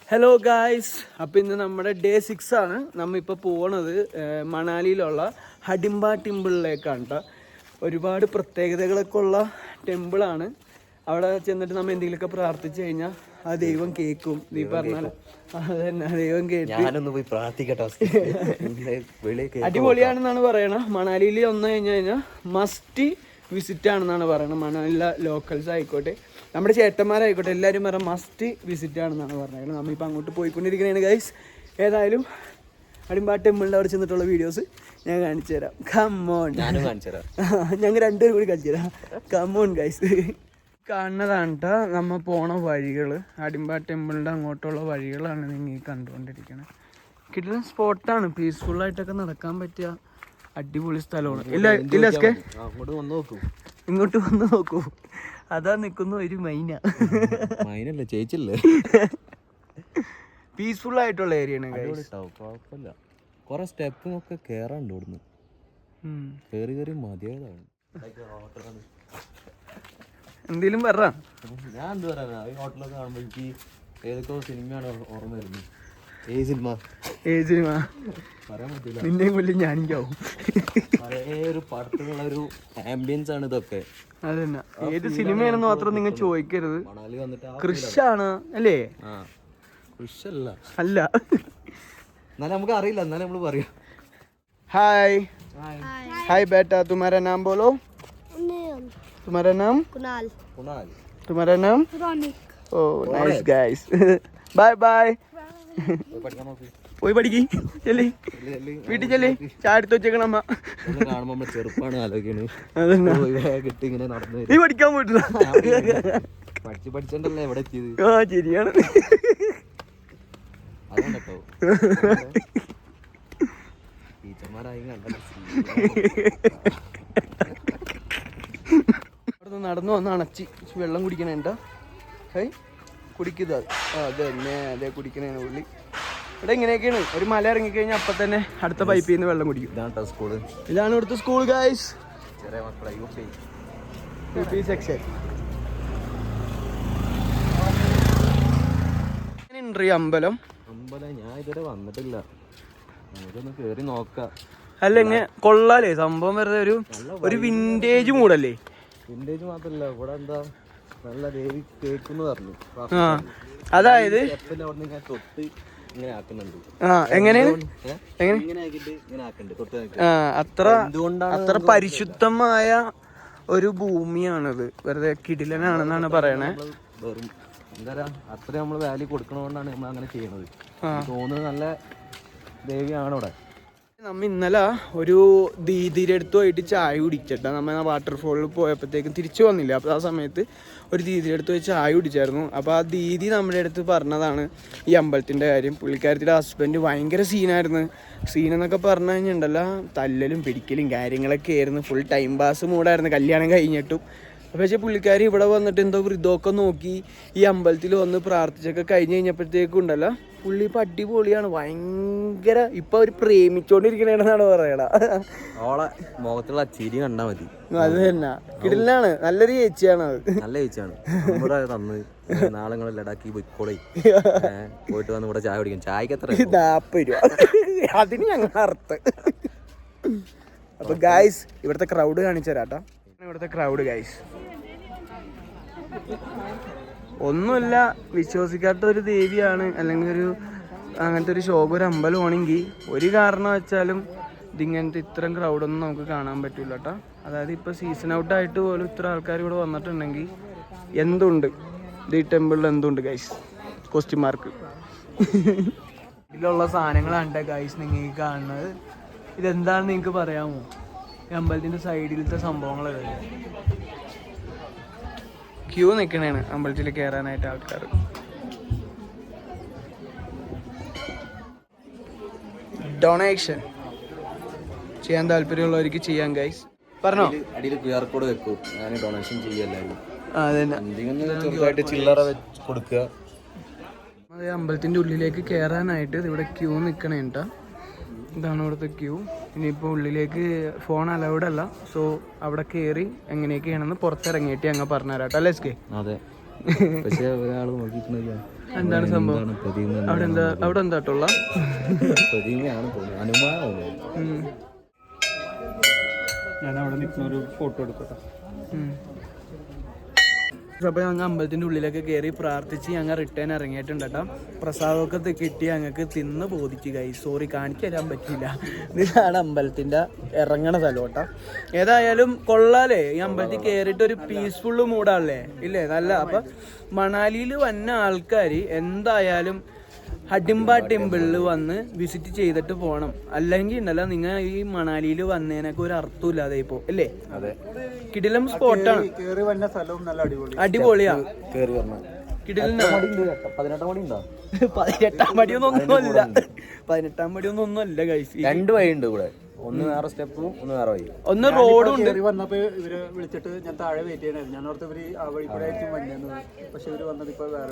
Hello guys, അപ്പോൾ ഇന്ന് നമ്മുടെ ഡേ 6 ആണ്. നമ്മളിപ്പോൾ പോകുന്നത് മണാലിയിലുള്ള ഹഡിംബ ടെമ്പിളിലേക്കാണ് കേട്ടോ. ഒരുപാട് പ്രത്യേകതകളൊക്കെ ഉള്ള ടെമ്പിളാണ്. അവിടെ ചെന്നിട്ട് നമ്മൾ എന്തെങ്കിലുമൊക്കെ പ്രാർത്ഥിച്ചു കഴിഞ്ഞാൽ ആ ദൈവം കേൾക്കും. നീ പറഞ്ഞാൽ അതന്നെ, ദൈവം കേൾക്കും. പോയി പ്രാർത്ഥിക്കട്ടെ. അടിപൊളിയാണെന്നാണ് പറയണത്. മണാലിയിൽ വന്നു കഴിഞ്ഞാൽ മസ്റ്റ് വിസിറ്റ് ആണെന്നാണ് പറയുന്നത്. മണാലിയിലെ ലോക്കൽസ് ആയിക്കോട്ടെ, നമ്മുടെ ചേട്ടന്മാരായിക്കോട്ടെ, എല്ലാവരും പറയാം മസ്റ്റ് വിസിറ്റ് ആണെന്നാണ് പറഞ്ഞത്. നമ്മളിപ്പോൾ അങ്ങോട്ട് പോയിക്കൊണ്ടിരിക്കുന്നതാണ് ഗൈസ്. ഏതായാലും ഹഡിംബ ടെമ്പിളിൻ്റെ അവിടെ ചെന്നിട്ടുള്ള വീഡിയോസ് ഞാൻ കാണിച്ചു തരാം. കമ്മോൺ, ഞാനും കാണിച്ചു തരാം. ഞങ്ങൾ രണ്ടുപേരും കൂടി കാണിച്ചു തരാം. Come on guys. കാണുന്നതാണ് കേട്ടോ നമ്മൾ പോണ വഴികൾ. ഹഡിംബ ടെമ്പിളിൻ്റെ അങ്ങോട്ടുള്ള വഴികളാണ് നിങ്ങൾ കണ്ടുകൊണ്ടിരിക്കുന്നത്. കിട്ടുന്ന സ്പോട്ടാണ്, പീസ്ഫുള്ളായിട്ടൊക്കെ നടക്കാൻ പറ്റിയ അടിപൊളി സ്ഥലമാണ്. ഇല്ലസ്കെ ഇങ്ങോട്ട് വന്ന് നോക്കൂ. അതാ നിൽക്കുന്ന ഒരു മൈനല്ല, ചേച്ചില്ലേ. പീസ്ഫുൾ ആയിട്ടുള്ള ഏരിയയാണ്. കുഴപ്പമില്ല. കുറെ സ്റ്റെപ്പും ഒക്കെ കേറാണ്ട് ഇവിടുന്ന്. കേറി മതിയായതാണ്. എന്തേലും പറ. ഞാൻ എന്ത് പറയാനാ, ഈ ഹോട്ടലൊക്കെ കാണുമ്പോ എനിക്ക് ഏതൊക്കെ സിനിമയാണ് ഓർമ്മ വരുന്നത്. ഏ സിനിമ പറയാൻ പറ്റില്ല. നിന്നെയും കൊല്ലും ഞാനിക്കാവും. പഴയ ഒരു പടത്തിലുള്ള ഒരു ആംബിയൻസ് ആണ് ഇതൊക്കെ. അതന്നെ, ഏത് സിനിമയാണെന്ന് മാത്രം നിങ്ങൾ ചോദിക്കരുത്. മണാലി വന്നിട്ട് കൃഷാണ് അല്ലേ? കൃഷല്ല അല്ല, എന്നാലും നമുക്ക് അറിയില്ല, എന്നാലും നമ്മള് പറയാം. हाय हाय बेटा, तुम्हारा नाम बोलो. तुम्हारा नाम कुणाल. कुणाल. तुम्हारा नाम Ronik. Oh nice guys. Bye bye. പോയി പഠിക്ക്. ചെല്ലി വീട്ടിൽ ചെല്ലി. ചായ എടുത്ത് വെച്ചേക്കണം അമ്മ. കാണുമ്പോ നമ്മള് ചെറുപ്പാണ് ആലോചിക്കണേ. കിട്ടി ഇങ്ങനെ നടന്നു. നീ പഠിക്കാൻ പോയിട്ടില്ല? പഠിച്ചിട്ടല്ലേ എവിടെ എത്തിയത്. ആ ശരിയാണ്. അതുകൊണ്ടോ ടീച്ചർമാരായി അവിടുന്ന് നടന്നു വന്ന് അണച്ചി വെള്ളം കുടിക്കണേണ്ട. ഹൈ കുടിക്കുന്നത് അത് തന്നെ, അതെ കുടിക്കണേ പുള്ളി. ഇവിടെ ഇങ്ങനെയൊക്കെയാണ്. ഒരു മല ഇറങ്ങിക്കഴിഞ്ഞാൽ അപ്പം തന്നെ അടുത്ത പൈപ്പിൽ നിന്ന് വെള്ളം കുടിക്കും. ഇതാണ് ഇവിടുത്തെ സ്കൂൾ ഗൈസ്. ചെറിയ മക്കളെ UP സെക്ഷൻ. എങ്ങനെയുണ്ട് ഈ അമ്പലം? ഞാൻ ഇതുവരെ വന്നിട്ടില്ല. നമുക്കൊന്ന് കേറി നോക്കാം. അല്ല ഇങ്ങനെ കൊള്ളാലേ സംഭവം. വെറുതെ ഒരു വിന്റേജ് മൂടല്ലേ. വിന്റേജ് മാത്രല്ല, ഇവിടെ എന്താ നല്ല ദേവി കേൾക്കുന്നു പറഞ്ഞു. അതായത് തൊട്ട് ഇങ്ങനെ ആക്കുന്നുണ്ട്. അത്ര പരിശുദ്ധമായ ഒരു ഭൂമിയാണത്. വെറുതെ കിടിലനാണെന്നാണ് പറയണേ. വെറും എന്താ പറയാ, അത്ര നമ്മള് വാല്യൂ കൊടുക്കണോണ്ടാണ് നമ്മൾ അങ്ങനെ ചെയ്യണത്. തോന്നുന്നത് നല്ല ദേവിയാണ് ഇവിടെ. നമ്മ ഇന്നലെ ഒരു ദീദിയുടെ അടുത്ത് പോയിട്ട് ചായ കുടിച്ചിട്ടാ. നമ്മൾ വാട്ടർഫോളിൽ പോയപ്പോഴത്തേക്കും തിരിച്ചു വന്നില്ല. അപ്പോൾ ആ സമയത്ത് ഒരു ദീദിയുടെ അടുത്ത് പോയി ചായ കുടിച്ചായിരുന്നു. അപ്പോൾ ആ ദീദി നമ്മുടെ അടുത്ത് പറഞ്ഞതാണ് ഈ അമ്പലത്തിൻ്റെ കാര്യം. പുള്ളിക്കാരത്തിൻ്റെ ഹസ്ബൻഡ് ഭയങ്കര സീനായിരുന്നു. സീനെന്നൊക്കെ പറഞ്ഞു കഴിഞ്ഞിട്ടുണ്ടല്ലോ, തല്ലലും പിടിക്കലും കാര്യങ്ങളൊക്കെ ആയിരുന്നു. ഫുൾ ടൈം പാസ് മൂടായിരുന്നു കല്യാണം കഴിഞ്ഞിട്ടും. പക്ഷേ പുള്ളിക്കാരി ഇവിടെ വന്നിട്ട് എന്തോ വൃദ്ധമൊക്കെ നോക്കി ഈ അമ്പലത്തിൽ വന്ന് പ്രാർത്ഥിച്ചൊക്കെ കഴിഞ്ഞ് കഴിഞ്ഞപ്പോഴത്തേക്കും ഉണ്ടല്ലോ, പുള്ളി ഇപ്പം അടിപൊളിയാണ്. ഭയങ്കര ഇപ്പം അവർ പ്രേമിച്ചോണ്ടിരിക്കണെന്നാണ് പറയണ. ഓളെ മുഖത്തുള്ള ചിരി കണ്ടാ മതി. അത് തന്നെ കിടലാണ്. നല്ലൊരു ചേച്ചിയാണ് അത്. നല്ല ചേച്ചിയാണ്. ഇവിടെ തന്ന് നാളെ ലഡാക്കി പോയിക്കോളെ പോയിട്ട് വന്ന് ഇവിടെ ചായ കുടിക്കും. ചായക്ക് എത്ര? 40 രൂപ. അതിന് ഞങ്ങൾ അർത്ഥം. അപ്പൊ ഗായ്സ് ഇവിടുത്തെ ക്രൗഡ് കാണിച്ചു തരാട്ടോ. ഇവിടുത്തെ ക്രൗഡ് ഗായ്സ് ഒന്നുമില്ല, വിശ്വസിക്കാത്ത ഒരു ദേവിയാണ് അല്ലെങ്കിൽ ഒരു അങ്ങനത്തെ ഒരു ശോകം ഒരു അമ്പലമാണെങ്കിൽ ഒരു കാരണം വെച്ചാലും ഇതിങ്ങനത്തെ ഇത്രയും ക്രൗഡൊന്നും നമുക്ക് കാണാൻ പറ്റില്ല കേട്ടോ. അതായത് ഇപ്പോൾ സീസൺ ഔട്ടായിട്ട് പോലും ഇത്ര ആൾക്കാർ ഇവിടെ വന്നിട്ടുണ്ടെങ്കിൽ എന്തുണ്ട് ഈ ടെമ്പിളിൽ, എന്തുണ്ട് ഗൈസ്? Question mark. ഇതിലുള്ള സാധനങ്ങളാണ് ഗൈസ് നിങ്ങൾക്ക് കാണുന്നത്. ഇതെന്താണെന്ന് നിങ്ങൾക്ക് പറയാമോ? ഈ അമ്പലത്തിൻ്റെ സൈഡിലത്തെ സംഭവങ്ങളല്ലേ. ക്യൂ നിൽക്കണേണ് അമ്പലത്തിൽ കയറാനായിട്ട് ആൾക്കാർ. ഡൊണേഷൻ ചെയ്യാൻ താല്പര്യമുള്ളവർക്ക് ചെയ്യാം ഗൈസ്. പറഞ്ഞോ. അടിയിൽ QR കോഡ് വെക്കും. ഞാൻ ഡൊണേഷൻ ചെയ്യല്ലായിരുന്നു. അതന്നെ, ചില്ലറ വെച്ച് കൊടുക്കുക. അതെ, അമ്പലത്തിൻ്റെ ഉള്ളിലേക്ക് കയറാനായിട്ട് ഇവിടെ ക്യൂ നിൽക്കണേണ്ട. ഇതാണ് ഇവിടുത്തെ ക്യൂ. ഇനിയിപ്പോൾ ഉള്ളിലേക്ക് ഫോൺ അലൗഡ് അല്ല. സോ അവിടെ കയറി എങ്ങനെയൊക്കെയാണെന്ന് പുറത്തിറങ്ങിയിട്ട് ഞങ്ങൾ പറഞ്ഞുതരാം കേട്ടോ. അല്ലേ? അതെ, പക്ഷെ ഒരാൾ നോക്കിയിട്ടുണ്ടെങ്കിൽ എന്താണ് സംഭവം? അവിടെ എന്താട്ടുള്ള പ്രതിമയാണ് തോന്നുന്നത്, അനുമാനമാണ്. ഞാൻ അവിടെ നിൽക്കുന്ന ഒരു ഫോട്ടോ എടുക്കട്ടെ. അപ്പോൾ ഞങ്ങൾ അമ്പലത്തിൻ്റെ ഉള്ളിലൊക്കെ കയറി പ്രാർത്ഥിച്ച് ഞങ്ങൾ റിട്ടേൺ ഇറങ്ങിയിട്ടുണ്ട് കേട്ടോ. പ്രസാദമൊക്കെ കിട്ടി ഞങ്ങൾക്ക് തിന്ന് ബോധിച്ചു കൈ. സോറി കാണിച്ചു തരാൻ പറ്റില്ല. ഇതാണ് അമ്പലത്തിൻ്റെ ഇറങ്ങണ സ്ഥലം കേട്ടോ. ഏതായാലും കൊള്ളാലേ, ഈ അമ്പലത്തിൽ കയറിയിട്ട് ഒരു പീസ്ഫുള്ള് മൂടാണല്ലേ ഇല്ലേ, നല്ല. അപ്പം മണാലിയിൽ വന്ന ആൾക്കാർ എന്തായാലും ഹഡിംബ ടെമ്പിളിൽ വന്ന് വിസിറ്റ് ചെയ്തിട്ട് പോകണം. അല്ലെങ്കിൽ ഉണ്ടല്ലോ നിങ്ങൾ ഈ മണാലിയിൽ വന്നതിനൊക്കെ ഒരു അർത്ഥമില്ലാതെ ഇപ്പോൾ അല്ലേ. കിടിലം സ്പോട്ടാണ്, അടിപൊളിയാ. കിടിലം 18 മടിയൊന്നും അല്ല ഗൈസ്. 2 വഴിയുണ്ട് ഇവിടെ, ഒന്ന് വേറെ സ്റ്റെപ്പും ഒന്ന് വേറെ വഴി. ഒന്ന് റോഡും ഉണ്ട്. വന്നപ്പോ ഇവര് വിളിച്ചിട്ട് ഞാൻ താഴെ വെയിറ്റ് ചെയ്യണായിരുന്നു. ഞാൻ ഓർത്ത് ഇവര് ആ വഴി കൂടെ ആയിരിക്കും വന്നത്. പക്ഷെ ഇവര് വന്നത് ഇപ്പൊ വേറെ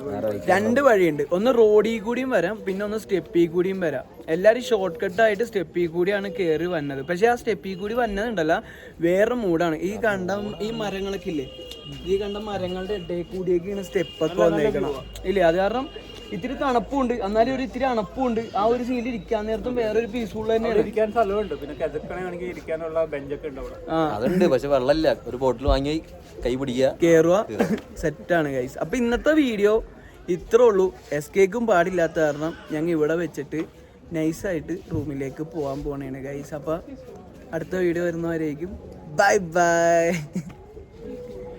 2 വഴിയുണ്ട്. ഒന്ന് റോഡിൽ കൂടിയും വരാം, പിന്നെ ഒന്ന് സ്റ്റെപ്പിൽ കൂടിയും വരാം. എല്ലാവരും ഷോർട്ട് കട്ടായിട്ട് സ്റ്റെപ്പിൽ കൂടിയാണ് കയറി വന്നത്. പക്ഷെ ആ സ്റ്റെപ്പിൽ കൂടി വന്നതുണ്ടല്ല വേറെ മൂടാണ്. ഈ കണ്ട ഈ മരങ്ങളൊക്കെ ഇല്ലേ, ഈ കണ്ട മരങ്ങളുടെ ഇടയിൽ കൂടിയൊക്കെയാണ് സ്റ്റെപ്പൊക്കെ വന്നേക്കണം ഇല്ലേ. അത് കാരണം ഇത്തിരി തണുപ്പുണ്ട്, എന്നാലും ഒരു ഇത്തിരി അണപ്പുണ്ട്. ആ ഒരു സീനിൽ ഇരിക്കാൻ നേരത്തും വേറൊരു പീസ്ഫുൾ തന്നെയാണ്. ഇരിക്കാൻ സ്ഥലമുണ്ട്, പിന്നെ കിതക്കണമെങ്കിൽ ഇരിക്കാനുള്ള ബെഞ്ചൊക്കെ ഉണ്ട് അവിടെ. അതുണ്ട്, പക്ഷെ വെള്ളമില്ല. ഒരു ബോട്ടിൽ വാങ്ങി കൈ പിടിക്കുക, കയറുക, സെറ്റാണ് ഗൈസ്. അപ്പൊ ഇന്നത്തെ വീഡിയോ ഇത്രേ ഉള്ളൂ. എസ്കേക്കും പാടില്ലാത്ത കാരണം ഞങ്ങൾ ഇവിടെ വെച്ചിട്ട് നൈസായിട്ട് റൂമിലേക്ക് പോകാൻ പോണേണ് ഗൈസ്. അപ്പൊ അടുത്ത വീഡിയോ വരുന്നവരേക്കും ബൈ ബൈ.